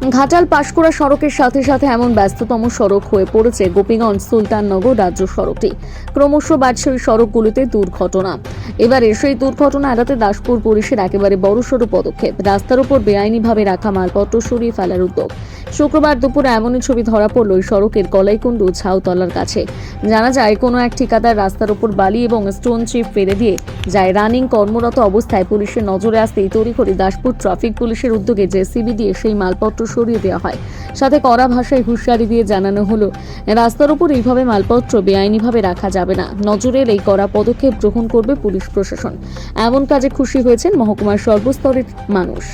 ঘাটাল পাঁশকুড়া সড়কের সাথে সাথে এমন ব্যস্ততম সড়ক হয়ে পড়েছে গোপীগঞ্জ সুলতাননগর রাজ্য সড়কটি। ক্রমশ বাড়ছে ওই সড়কগুলিতে দুর্ঘটনা। এবারে সেই দুর্ঘটনা এড়াতে দাসপুর পুলিশের একেবারে বড়সড় পদক্ষেপ, রাস্তার উপর বেআইনিভাবে রাখা মালপত্র সরিয়ে ফেলার উদ্যোগ। শুক্রবার দুপুরে এমনই ছবি ধরা পড়ল ওই সড়কের কলাইকুণ্ডু ঝাউতলার কাছে। জানা যায়, কোনো এক ঠিকাদার রাস্তার উপর বালি এবং স্টোন চিপ ফেলে দিয়ে যায়। রানিং কর্মরত অবস্থায় পুলিশের নজরে আসতেই তড়িঘড়ি দাসপুর ট্রাফিক পুলিশের উদ্যোগে জেসিবি দিয়ে সেই মালপত্র সরিয়ে দেওয়া হয়। সাথে কড়া ভাষায় হুঁশিয়ারি দিয়ে জানানো হলো, রাস্তার উপর এইভাবে মালপত্র বেআইনিভাবে রাখা যাবে না। নজরের এই কড়া পদক্ষেপ গ্রহণ করবে পুলিশ প্রশাসন। এমন কাজে খুশি হয়েছেন মহকুমার সর্বস্তরের মানুষ।